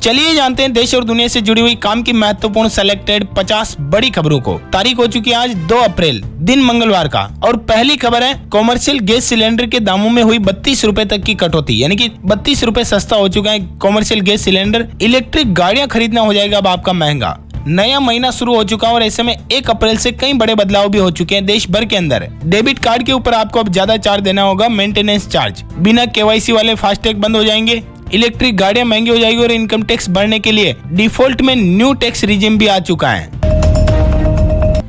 चलिए जानते हैं देश और दुनिया से जुड़ी हुई काम की महत्वपूर्ण सेलेक्टेड 50 बड़ी खबरों को। तारीख हो चुकी है आज 2 अप्रैल, दिन मंगलवार का। और पहली खबर है, कॉमर्शियल गैस सिलेंडर के दामों में हुई 32 रुपए तक की कटौती, यानी कि 32 रुपए सस्ता हो चुका है कॉमर्शियल गैस सिलेंडर। इलेक्ट्रिक गाड़ियां खरीदना हो जाएगा अब आपका महंगा। नया महीना शुरू हो चुका है और ऐसे में 1 अप्रैल से कई बड़े बदलाव भी हो चुके हैं देश भर के अंदर। डेबिट कार्ड के ऊपर आपको अब ज्यादा चार्ज देना होगा, मेंटेनेंस चार्ज। बिना केवाईसी वाले फास्टैग बंद हो जाएंगे। इलेक्ट्रिक गाड़ियां महंगी हो जाएगी और इनकम टैक्स बढ़ने के लिए डिफॉल्ट में न्यू टैक्स रिजिम भी आ चुका है।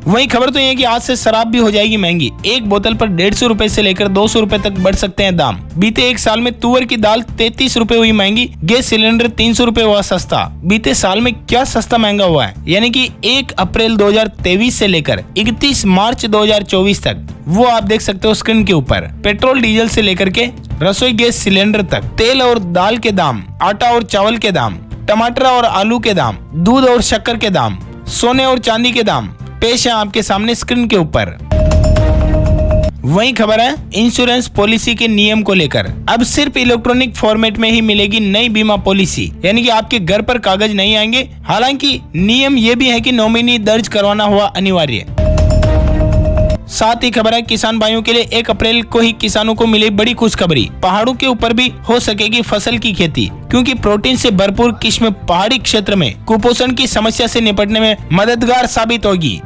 वही खबर तो ये कि आज से शराब भी हो जाएगी महंगी। एक बोतल पर 150 रुपए से लेकर 200 रुपए तक बढ़ सकते हैं दाम। बीते 1 साल में तुअर की दाल 33 रुपए हुई महंगी, गैस सिलेंडर 300 रुपए हुआ सस्ता। बीते साल में क्या सस्ता महंगा हुआ है, यानी कि 1 अप्रैल 2023 से लेकर 31 मार्च 2024 तक, वो आप देख सकते हो स्क्रीन के ऊपर। पेट्रोल डीजल से लेकर के रसोई गैस सिलेंडर तक, तेल और दाल के दाम, आटा और चावल के दाम, टमाटर और आलू के दाम, दूध और शक्कर के दाम, सोने और चांदी के दाम पेश है आपके सामने स्क्रीन के ऊपर। वही खबर है इंश्योरेंस पॉलिसी के नियम को लेकर। अब सिर्फ इलेक्ट्रॉनिक फॉर्मेट में ही मिलेगी नई बीमा पॉलिसी, यानी कि आपके घर पर कागज नहीं आएंगे। हालांकि नियम ये भी है कि नॉमिनी दर्ज करवाना हुआ अनिवार्य। साथ ही खबर है किसान भाइयों के लिए 1 अप्रैल को ही किसानों को मिली बड़ी खुशखबरी। पहाड़ों के ऊपर भी हो सकेगी फसल की खेती, क्योंकि प्रोटीन से भरपूर किस्म पहाड़ी क्षेत्र में कुपोषण की समस्या से निपटने में मददगार साबित होगी।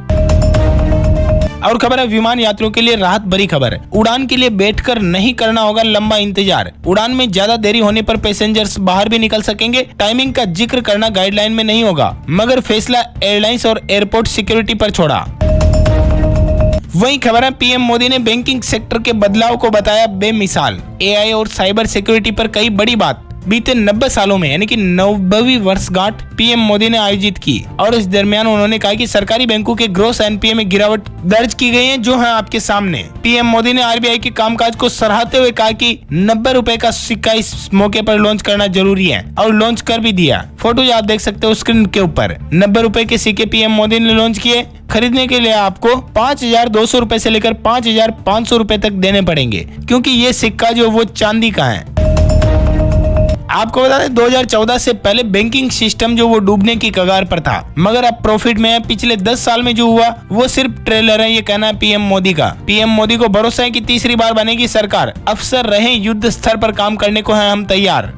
और खबर है विमान यात्रियों के लिए राहत भरी खबर। उड़ान के लिए बैठकर नहीं करना होगा लंबा इंतजार। उड़ान में ज्यादा देरी होने पर पैसेंजर्स बाहर भी निकल सकेंगे। टाइमिंग का जिक्र करना गाइडलाइन में नहीं होगा, मगर फैसला एयरलाइंस और एयरपोर्ट सिक्योरिटी पर छोड़ा। वही खबर है पीएम मोदी ने बैंकिंग सेक्टर के बदलाव को बताया बेमिसाल। एआई और साइबर सिक्योरिटी पर कई बड़ी बात। बीते 90 सालों में, यानी कि 90वीं वर्षगांठ पीएम मोदी ने आयोजित की और इस दरमियान उन्होंने कहा कि सरकारी बैंकों के ग्रॉस एनपीए में गिरावट दर्ज की गई है, जो है आपके सामने। पीएम मोदी ने आरबीआई के कामकाज को सराहते हुए कहा कि 90 रुपए का सिक्का इस मौके पर लॉन्च करना जरूरी है, और लॉन्च कर भी दिया। फोटो आप देख सकते हो स्क्रीन के ऊपर। 90 रुपए के सिक्के पीएम मोदी ने लॉन्च किए। खरीदने के लिए आपको 5200 रुपए से लेकर 5500 रुपए तक देने पड़ेंगे, क्योंकि ये सिक्का जो वो चांदी का है। आपको बता दें 2014 से पहले बैंकिंग सिस्टम जो वो डूबने की कगार पर था, मगर अब प्रॉफिट में है। पिछले 10 साल में जो हुआ वो सिर्फ ट्रेलर है, ये कहना है पीएम मोदी का। पीएम मोदी को भरोसा है कि तीसरी बार बनेगी सरकार। अफसर रहे युद्ध स्तर पर काम करने को हैं हम तैयार।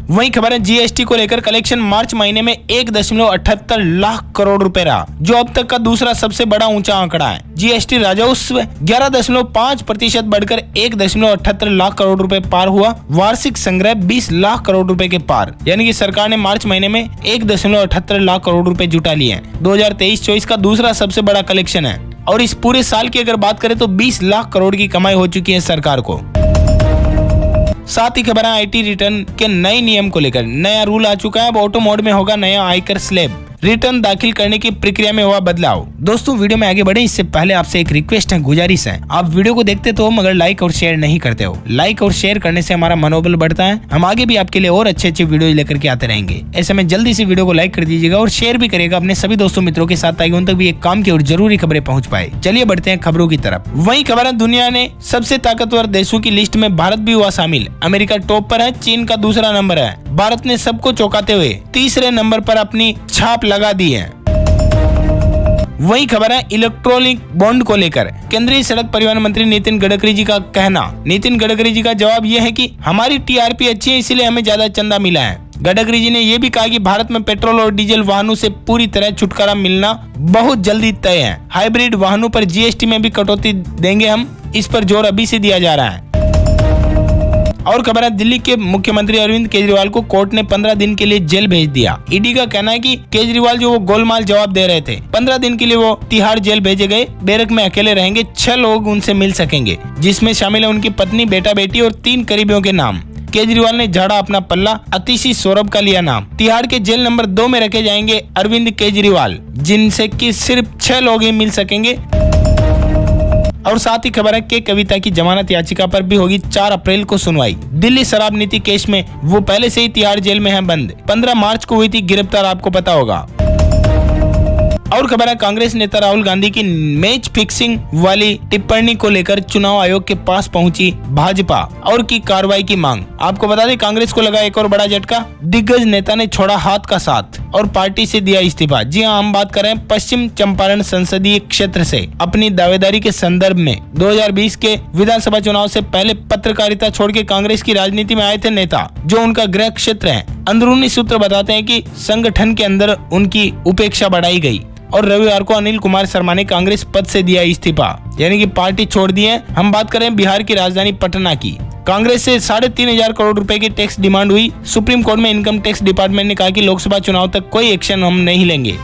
वही खबर है जीएसटी को लेकर कलेक्शन मार्च महीने में 1.78 लाख करोड़ रुपए रहा, जो अब तक का दूसरा सबसे बड़ा ऊंचा आंकड़ा है। जीएसटी राजस्व 11.5% बढ़कर 1.78 लाख करोड़ रुपए पार हुआ। वार्षिक संग्रह 20 लाख करोड़ रुपए के पार, यानी कि सरकार ने मार्च महीने में 1.78 लाख करोड़ रुपए जुटा लिए हैं। 2023-24 का दूसरा सबसे बड़ा कलेक्शन है। और इस पूरे साल की अगर बात करें तो 20 लाख करोड़ की कमाई हो चुकी है सरकार को। साथ ही खबर है आईटी रिटर्न के नए नियम को लेकर। नया रूल आ चुका है, अब ऑटो मोड में होगा नया आयकर स्लैब। रिटर्न दाखिल करने की प्रक्रिया में हुआ बदलाव। दोस्तों वीडियो में आगे बढ़े इससे पहले आपसे एक रिक्वेस्ट है, गुजारिश है। आप वीडियो को देखते तो मगर लाइक और शेयर नहीं करते हो। लाइक और शेयर करने से हमारा मनोबल बढ़ता है, हम आगे भी आपके लिए और अच्छे वीडियो लेकर के आते रहेंगे। ऐसे में जल्दी से वीडियो को लाइक कर दीजिएगा और शेयर भी करिएगा अपने सभी दोस्तों मित्रों के साथ, ताकि उन तक भी एक काम की और जरूरी खबरें पहुंच पाए। चलिए बढ़ते हैं खबरों की तरफ। वही खबर है दुनिया ने सबसे ताकतवर देशों की लिस्ट में भारत भी हुआ शामिल। अमेरिका टॉप पर है, चीन का दूसरा नंबर है। भारत ने सबको चौंकाते हुए तीसरे नंबर पर अपनी छाप लगा दी है। वही खबर है इलेक्ट्रॉनिक बॉन्ड को लेकर। केंद्रीय सड़क परिवहन मंत्री नितिन गडकरी जी का कहना। नितिन गडकरी जी का जवाब यह है कि हमारी टीआरपी अच्छी है, इसलिए हमें ज्यादा चंदा मिला है। गडकरी जी ने यह भी कहा कि भारत में पेट्रोल और डीजल वाहनों से पूरी तरह छुटकारा मिलना बहुत जल्दी तय है। हाइब्रिड वाहनों पर जीएसटी में भी कटौती देंगे हम, इस पर जोर अभी से दिया जा रहा है। और खबर है दिल्ली के मुख्यमंत्री अरविंद केजरीवाल को कोर्ट ने 15 दिन के लिए जेल भेज दिया। ईडी का कहना है कि केजरीवाल जो वो गोलमाल जवाब दे रहे थे, 15 दिन के लिए वो तिहाड़ जेल भेजे गए। बैरक में अकेले रहेंगे, 6 लोग उनसे मिल सकेंगे, जिसमें शामिल है उनकी पत्नी, बेटा बेटी और 3 करीबियों के नाम। केजरीवाल ने झाड़ा अपना पल्ला, अतिशी सौरभ का लिया नाम। तिहाड़ के जेल नंबर 2 में रखे जाएंगे अरविंद केजरीवाल, जिनसे कि सिर्फ 6 लोग ही मिल सकेंगे। और साथ ही खबर है कि कविता की जमानत याचिका पर भी होगी 4 अप्रैल को सुनवाई। दिल्ली शराब नीति केस में वो पहले से ही तिहाड़ जेल में है बंद। 15 मार्च को हुई थी गिरफ्तार, आपको पता होगा। और खबर है कांग्रेस नेता राहुल गांधी की मैच फिक्सिंग वाली टिप्पणी को लेकर चुनाव आयोग के पास पहुंची भाजपा और की कार्रवाई की मांग। आपको बता दें कांग्रेस को लगा एक और बड़ा झटका, दिग्गज नेता ने छोड़ा हाथ का साथ और पार्टी से दिया इस्तीफा। जी हां, हम बात कर रहे हैं पश्चिम चंपारण संसदीय क्षेत्र से अपनी दावेदारी के संदर्भ में 2020 के विधानसभा चुनाव से पहले पत्रकारिता छोड़ के कांग्रेस की राजनीति में आए थे नेता, जो उनका गृह क्षेत्र है। अंदरूनी सूत्र बताते हैं कि संगठन के अंदर उनकी उपेक्षा बढ़ाई गई और रविवार को अनिल कुमार शर्मा ने कांग्रेस पद से दिया इस्तीफा, यानी कि पार्टी छोड़ दी है। हम बात करें बिहार की राजधानी पटना की, कांग्रेस से 3,500 करोड़ रुपए की टैक्स डिमांड हुई। सुप्रीम कोर्ट में इनकम टैक्स डिपार्टमेंट ने कहा कि लोकसभा चुनाव तक कोई एक्शन हम नहीं लेंगे।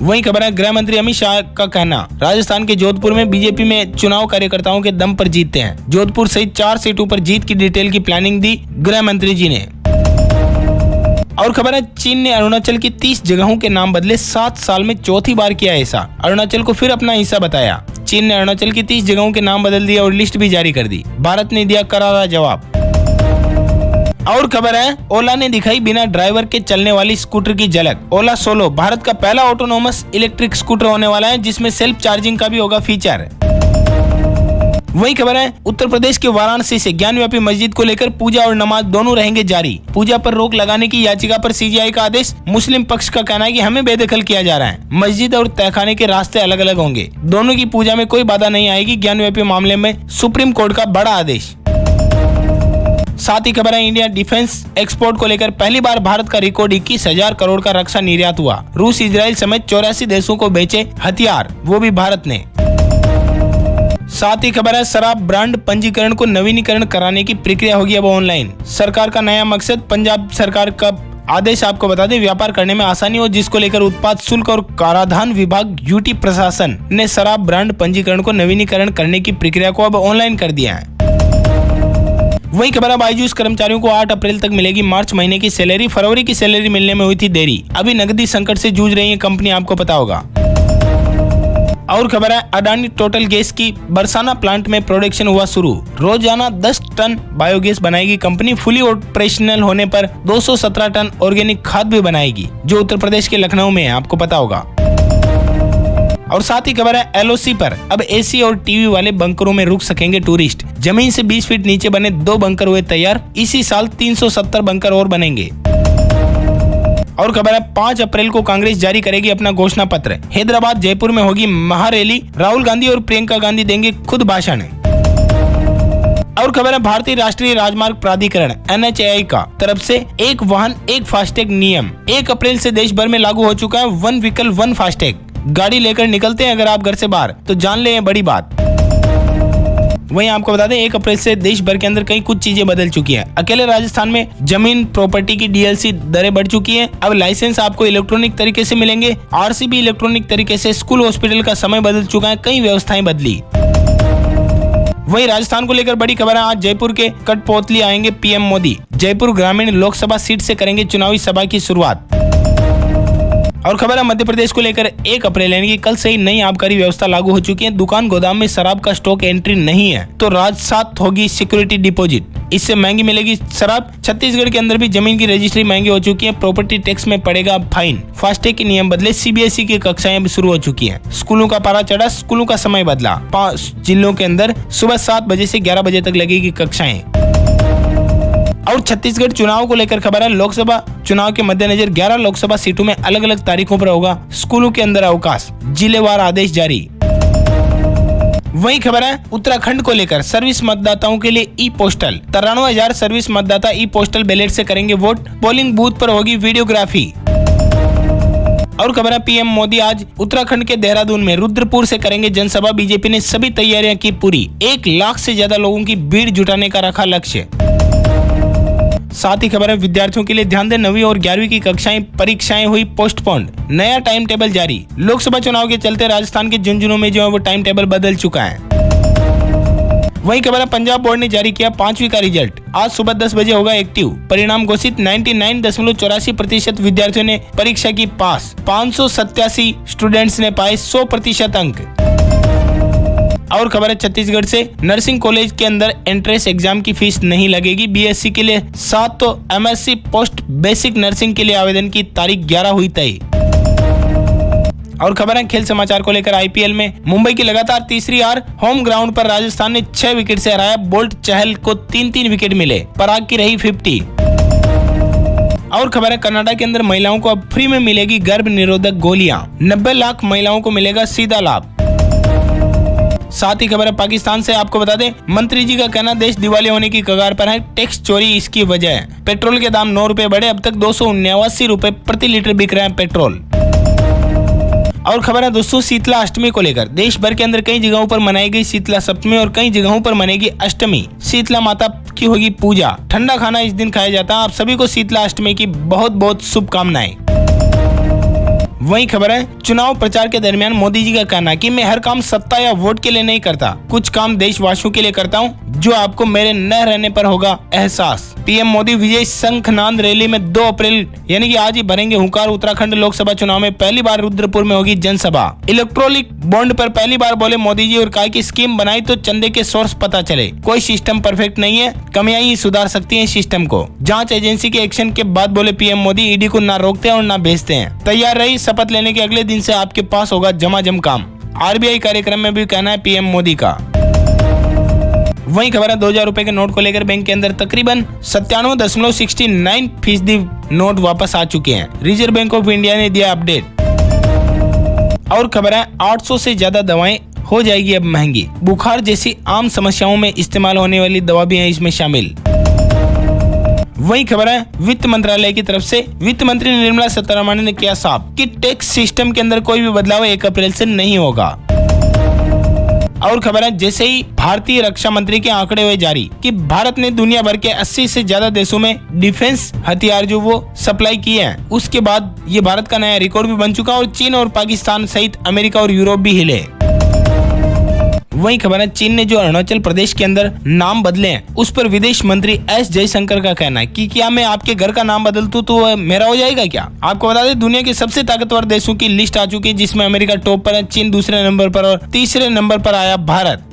वहीं खबर है गृह मंत्री अमित शाह का कहना, राजस्थान के जोधपुर में बीजेपी में चुनाव कार्यकर्ताओं के दम पर जीतते हैं। जोधपुर सहित 4 सीटों पर जीत की डिटेल की प्लानिंग दी गृह मंत्री जी ने। और खबर है चीन ने अरुणाचल की 30 जगहों के नाम बदले 7 साल में चौथी बार किया ऐसा। अरुणाचल को फिर अपना हिस्सा बताया। चीन ने अरुणाचल की 30 जगहों के नाम बदल दिया और लिस्ट भी जारी कर दी। भारत ने दिया करारा जवाब। और खबर है ओला ने दिखाई बिना ड्राइवर के चलने वाली स्कूटर की झलक। ओला सोलो भारत का पहला ऑटोनोमस इलेक्ट्रिक स्कूटर होने वाला है, जिसमें सेल्फ चार्जिंग का भी होगा फीचर। वही खबर है उत्तर प्रदेश के वाराणसी से ज्ञानव्यापी मस्जिद को लेकर पूजा और नमाज दोनों रहेंगे जारी। पूजा पर रोक लगाने की याचिका पर सीजीआई का आदेश। मुस्लिम पक्ष का कहना है कि हमें बेदखल किया जा रहा है। मस्जिद और तहखाने के रास्ते अलग अलग होंगे, दोनों की पूजा में कोई बाधा नहीं आएगी। ज्ञानव्यापी मामले में सुप्रीम कोर्ट का बड़ा आदेश। साथ ही खबर है इंडिया डिफेंस एक्सपोर्ट को लेकर पहली बार भारत का रिकॉर्ड 21,000 करोड़ का रक्षा निर्यात हुआ। रूस, इजराइल समेत 84 देशों को बेचे हथियार, वो भी भारत ने। साथ ही खबर है शराब ब्रांड पंजीकरण को नवीनीकरण कराने की प्रक्रिया होगी अब ऑनलाइन। सरकार का नया मकसद, पंजाब सरकार का आदेश आपको बता दें, व्यापार करने में आसानी हो, जिसको लेकर उत्पाद शुल्क और कराधान विभाग यूटी प्रशासन ने शराब ब्रांड पंजीकरण को नवीनीकरण करने की प्रक्रिया को अब ऑनलाइन कर दिया है। वही खबर है बायजूस कर्मचारियों को 8 अप्रैल तक मिलेगी मार्च महीने की सैलरी। फरवरी की सैलरी मिलने में हुई थी देरी। अभी नकदी संकट से जूझ रही है कंपनी, आपको पता होगा। और खबर है अडानी टोटल गैस की बरसाना प्लांट में प्रोडक्शन हुआ शुरू। रोजाना 10 टन बायोगैस बनाएगी कंपनी। फुली ऑपरेशनल होने पर 217 टन ऑर्गेनिक खाद भी बनाएगी, जो उत्तर प्रदेश के लखनऊ में है, आपको पता होगा। और साथ ही खबर है एलओसी पर अब एसी और टीवी वाले बंकरों में रुक सकेंगे टूरिस्ट। जमीन से 20 फीट नीचे बने 2 बंकर हुए तैयार। इसी साल 370 बंकर और बनेंगे। और खबर है 5 अप्रैल को कांग्रेस जारी करेगी अपना घोषणा पत्र। हैदराबाद, जयपुर में होगी महारैली। राहुल गांधी और प्रियंका गांधी देंगे खुद भाषण। और खबर है भारतीय राष्ट्रीय राजमार्ग प्राधिकरण NHAI का तरफ से एक वाहन एक फास्टैग नियम 1 अप्रैल से देश भर में लागू हो चुका है। 1 व्हीकल 1 फास्टैग। गाड़ी लेकर निकलते हैं अगर आप घर से बाहर तो जान ले, बड़ी बात। वहीं आपको बता दें 1 अप्रैल से देश भर के अंदर कई कुछ चीजें बदल चुकी हैं। अकेले राजस्थान में जमीन प्रॉपर्टी की DLC दरें बढ़ चुकी हैं। अब लाइसेंस आपको इलेक्ट्रॉनिक तरीके से मिलेंगे। RC भी इलेक्ट्रॉनिक तरीके से। स्कूल हॉस्पिटल का समय बदल चुका है, कई व्यवस्थाएं बदली। वहीं राजस्थान को लेकर बड़ी खबर है, आज जयपुर के कठपुतली आएंगे PM मोदी। जयपुर ग्रामीण लोकसभा सीट से करेंगे चुनावी सभा की शुरुआत। और खबर है मध्य प्रदेश को लेकर 1 अप्रैल यानी कि कल से ही नई आबकारी व्यवस्था लागू हो चुकी है। दुकान गोदाम में शराब का स्टॉक एंट्री नहीं है तो राजसात होगी सिक्योरिटी डिपॉजिट। इससे महंगी मिलेगी शराब। छत्तीसगढ़ के अंदर भी जमीन की रजिस्ट्री महंगी हो चुकी है। प्रॉपर्टी टैक्स में पड़ेगा फाइन। फास्टैग के नियम बदले। CBSE की कक्षाएं भी शुरू हो चुकी हैं। स्कूलों का पारा चढ़ा, स्कूलों का समय बदला। 5 जिलों के अंदर सुबह 7 बजे से 11 बजे तक लगेगी कक्षाएं। और छत्तीसगढ़ चुनाव को लेकर खबर है, लोकसभा चुनाव के मद्देनजर 11 लोकसभा सीटों में अलग अलग तारीखों पर होगा स्कूलों के अंदर अवकाश। जिलेवार आदेश जारी। वही खबर है उत्तराखंड को लेकर सर्विस मतदाताओं के लिए ई पोस्टल। 93,000 सर्विस मतदाता ई पोस्टल बैलेट से करेंगे वोट। पोलिंग बूथ पर होगी वीडियोग्राफी। और खबर है PM मोदी आज उत्तराखंड के देहरादून में रुद्रपुर से करेंगे जनसभा। बीजेपी ने सभी तैयारियां की पूरी। 1 लाख से ज्यादा लोगों की भीड़ जुटाने का रखा लक्ष्य। साथ ही खबर है विद्यार्थियों के लिए ध्यान दें, 9वीं और 11वीं की कक्षाएं परीक्षाएं हुई पोस्टपोन्ड। नया टाइम टेबल जारी। लोकसभा चुनाव के चलते राजस्थान के झुंझुनू में जो है वो टाइम टेबल बदल चुका है। वही खबर है पंजाब बोर्ड ने जारी किया 5वीं का रिजल्ट। आज सुबह 10 बजे होगा एक्टिव। परिणाम घोषित। 99.84% विद्यार्थियों ने परीक्षा की पास। 587 स्टूडेंट्स ने पाए 100% अंक। और खबर है छत्तीसगढ़ से नर्सिंग कॉलेज के अंदर एंट्रेंस एग्जाम की फीस नहीं लगेगी। BSc के लिए 7 तो MSc पोस्ट बेसिक नर्सिंग के लिए आवेदन की तारीख 11 हुई तय। और खबर है खेल समाचार को लेकर आईपीएल में मुंबई की लगातार तीसरी हार, होम ग्राउंड पर राजस्थान ने 6 विकेट से हराया। बोल्ट चहल को 3-3 विकेट मिले, पराग की रही 50। और खबर है कनाडा के अंदर महिलाओं को अब फ्री में मिलेगी गर्भ निरोधक गोलियां, 90 लाख महिलाओं को मिलेगा सीधा लाभ। साथ ही खबर है पाकिस्तान से, आपको बता दें मंत्री जी का कहना देश दिवालिया होने की कगार पर है, टैक्स चोरी इसकी वजह है। पेट्रोल के दाम 9 रुपए बढ़े, अब तक 279 रुपए प्रति लीटर बिक रहे हैं पेट्रोल। और खबर है दोस्तों शीतला अष्टमी को लेकर, देश भर के अंदर कई जगहों पर मनाई गई शीतला सप्तमी और कई जगहों पर मनेगी अष्टमी। शीतला माता की होगी पूजा, ठंडा खाना इस दिन खाया जाता है। आप सभी को शीतला अष्टमी की बहुत बहुत शुभकामनाएं। वही खबर है चुनाव प्रचार के दरमियान मोदी जी का कहना कि मैं हर काम सत्ता या वोट के लिए नहीं करता, कुछ काम देशवासियों के लिए करता हूं, जो आपको मेरे न रहने पर होगा एहसास। पीएम मोदी विजय शंखनाद रैली में 2 अप्रैल यानी कि आज ही भरेंगे हुंकार। उत्तराखंड लोकसभा चुनाव में पहली बार रुद्रपुर में होगी जनसभा। इलेक्ट्रॉनिक बॉन्ड पर पहली बार बोले मोदी जी और कहा कि स्कीम बनाई तो चंदे के सोर्स पता चले। कोई सिस्टम परफेक्ट नहीं है, कमियां ही सुधार सकती हैं सिस्टम को। जांच एजेंसी के एक्शन के बाद बोले पीएम मोदी ईडी को ना रोकते हैं और ना भेजते हैं। तैयार रही, शपथ लेने के अगले दिन से आपके पास होगा जमाजम काम। आरबीआई कार्यक्रम में भी कहना है पीएम मोदी का। वही खबर है 2000 रुपए के नोट को लेकर बैंक के अंदर तकरीबन 97.69% नोट वापस आ चुके हैं। रिजर्व बैंक ऑफ इंडिया ने दिया अपडेट। और खबर है 800 से ज्यादा दवाएं हो जाएगी अब महंगी। बुखार जैसी आम समस्याओं में इस्तेमाल होने वाली दवा भी है इसमें शामिल। वही खबर है वित्त मंत्रालय की तरफ से वित्त मंत्री निर्मला सीतारमण ने किया साफ कि टैक्स सिस्टम के अंदर कोई भी बदलाव 1 अप्रैल से नहीं होगा। और खबर है जैसे ही भारतीय रक्षा मंत्री के आंकड़े हुए जारी कि भारत ने दुनिया भर के 80 से ज्यादा देशों में डिफेंस हथियार जो वो सप्लाई किए हैं, उसके बाद ये भारत का नया रिकॉर्ड भी बन चुका और चीन और पाकिस्तान सहित अमेरिका और यूरोप भी हिले। वही खबर है चीन ने जो अरुणाचल प्रदेश के अंदर नाम बदले हैं, उस पर विदेश मंत्री एस जयशंकर का कहना है कि क्या मैं आपके घर का नाम बदल दूं तो वह मेरा हो जाएगा क्या। आपको बता दें दुनिया के सबसे ताकतवर देशों की लिस्ट आ चुकी है, जिसमें अमेरिका टॉप पर है, चीन दूसरे नंबर पर और तीसरे नंबर पर आया भारत।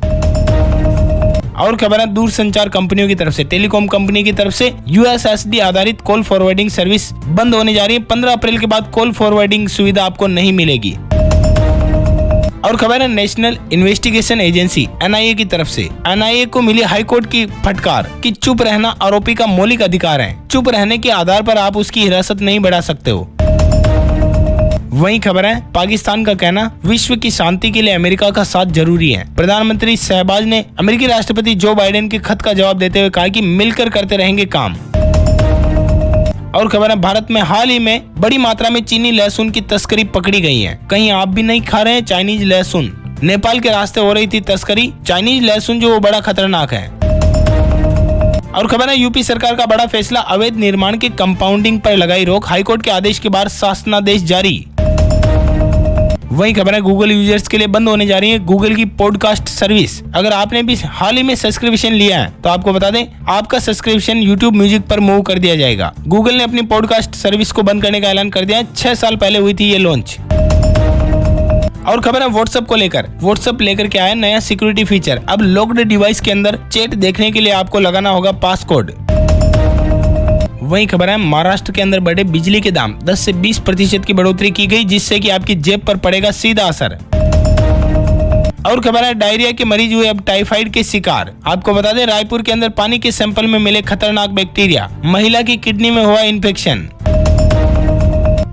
और खबर है दूरसंचार कंपनियों की तरफ से, टेलीकॉम कंपनी की तरफ से यूएसएसडी आधारित कॉल फॉरवर्डिंग सर्विस बंद होने जा रही है। 15 अप्रैल के बाद कॉल फॉरवर्डिंग सुविधा आपको नहीं मिलेगी। और खबर है नेशनल इन्वेस्टिगेशन एजेंसी एनआईए की तरफ से एनआईए को मिली हाईकोर्ट की फटकार कि चुप रहना आरोपी का मौलिक अधिकार है, चुप रहने के आधार पर आप उसकी हिरासत नहीं बढ़ा सकते हो। वही खबर है पाकिस्तान का कहना विश्व की शांति के लिए अमेरिका का साथ जरूरी है। प्रधानमंत्री शहबाज ने अमेरिकी राष्ट्रपति जो बाइडेन के खत का जवाब देते हुए कहा कि मिलकर करते रहेंगे काम। और खबर है भारत में हाल ही में बड़ी मात्रा में चीनी लहसुन की तस्करी पकड़ी गई है। कहीं आप भी नहीं खा रहे हैं चाइनीज लहसुन। नेपाल के रास्ते हो रही थी तस्करी चाइनीज लहसुन जो वो बड़ा खतरनाक है। और खबर है यूपी सरकार का बड़ा फैसला, अवैध निर्माण के कंपाउंडिंग पर लगाई रोक, हाईकोर्ट के आदेश के बाद शासनादेश जारी। वही खबर है गूगल यूजर्स के लिए बंद होने जा रही है गूगल की पॉडकास्ट सर्विस। अगर आपने भी हाल ही में सब्सक्रिप्शन लिया है तो आपको बता दें आपका सब्सक्रिप्शन यूट्यूब म्यूजिक पर मूव कर दिया जाएगा। गूगल ने अपनी पॉडकास्ट सर्विस को बंद करने का ऐलान कर दिया है। 6 साल पहले हुई थी ये लॉन्च। और खबर है व्हाट्सएप को लेकर, व्हाट्सएप लेकर के आया नया सिक्योरिटी फीचर। अब लॉक्ड डिवाइस के अंदर चैट देखने के लिए आपको लगाना होगा पासकोड। वही खबर है महाराष्ट्र के अंदर बढ़े बिजली के दाम, 10 से 20% की बढ़ोतरी की गई, जिससे कि आपकी जेब पर पड़ेगा सीधा असर। और खबर है डायरिया के मरीज हुए अब टाइफाइड के शिकार। आपको बता दें रायपुर के अंदर पानी के सैंपल में मिले खतरनाक बैक्टीरिया, महिला की किडनी में हुआ इन्फेक्शन।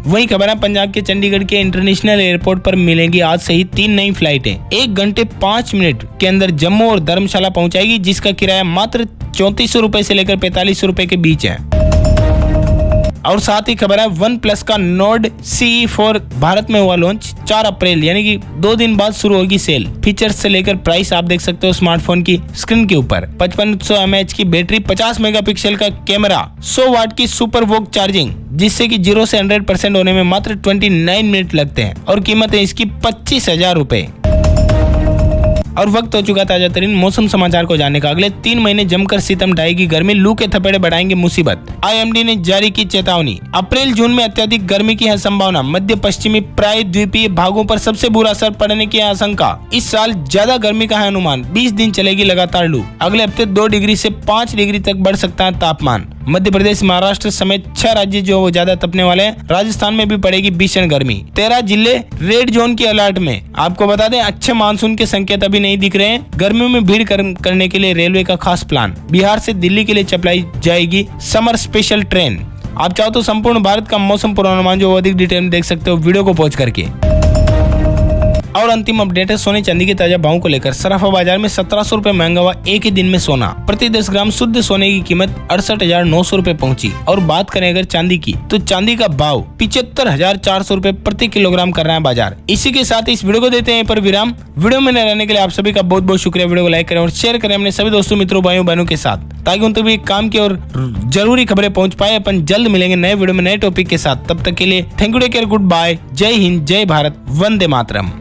वही खबर है पंजाब के चंडीगढ़ के इंटरनेशनल एयरपोर्ट पर मिलेंगी आज से ही 3 नई फ्लाइटें। 1 घंटे 5 मिनट के अंदर जम्मू और धर्मशाला पहुंचाएगी, जिसका किराया मात्र 3400 रुपए से लेकर 4500 रुपए के बीच है। और साथ ही खबर है OnePlus का Nord CE4 भारत में हुआ लॉन्च। 4 अप्रैल यानी कि 2 दिन बाद शुरू होगी सेल। फीचर्स से लेकर प्राइस आप देख सकते हो स्मार्टफोन की स्क्रीन के ऊपर। 5500 mAh की बैटरी, 50 मेगापिक्सल का कैमरा, 100 वाट की सुपर वोक चार्जिंग, जिससे कि 0 से 100% होने में मात्र 29 मिनट लगते हैं। और कीमत है इसकी 25,000 रुपए। और वक्त हो चुका ताजा तरीन मौसम समाचार को जानने का। अगले 3 महीने जमकर सितम ढाएगी गर्मी, लू के थपेड़े बढ़ाएंगे मुसीबत। आईएमडी ने जारी की चेतावनी, अप्रैल जून में अत्यधिक गर्मी की है संभावना। मध्य पश्चिमी प्रायद्वीपीय भागों पर सबसे बुरा असर पड़ने की आशंका। इस साल ज्यादा गर्मी का है अनुमान। 20 दिन चलेगी लगातार लू। अगले हफ्ते 2 डिग्री से 5 डिग्री तक बढ़ सकता है तापमान। मध्य प्रदेश, महाराष्ट्र समेत 6 राज्य जो वो ज्यादा तपने वाले हैं। राजस्थान में भी पड़ेगी भीषण गर्मी। 13 जिले रेड जोन की अलर्ट में। आपको बता दें, अच्छे मानसून के संकेत अभी नहीं दिख रहे हैं। गर्मियों में भीड़ करने के लिए रेलवे का खास प्लान। बिहार से दिल्ली के लिए चलाई जाएगी समर स्पेशल ट्रेन। आप चाहो तो संपूर्ण भारत का मौसम पूर्वानुमान जो अधिक डिटेल में देख सकते हो वीडियो को पॉज करके। और अंतिम अपडेट है सोने चांदी के ताजा भावों को लेकर। सराफा बाजार में 1700 रुपए महंगा हुआ एक ही दिन में सोना। प्रति 10 ग्राम शुद्ध सोने की कीमत 68,900 रुपए पहुंची। और बात करें अगर चांदी की, तो चांदी का भाव 75,400 रुपए प्रति किलोग्राम कर रहा है बाजार। इसी के साथ इस वीडियो को देते हैं पर विराम। वीडियो में रहने के लिए आप सभी का बहुत बहुत शुक्रिया। वीडियो को लाइक करें और शेयर करें अपने सभी दोस्तों, मित्रों, भाइयों बहनों के साथ, ताकि उन तक भी काम की और जरूरी खबरें पहुंच पाए। अपन जल्द मिलेंगे नए वीडियो में नए टॉपिक के साथ। तब तक के लिए thank you, take care, good bye, जय हिंद, जय भारत, वंदे मातरम।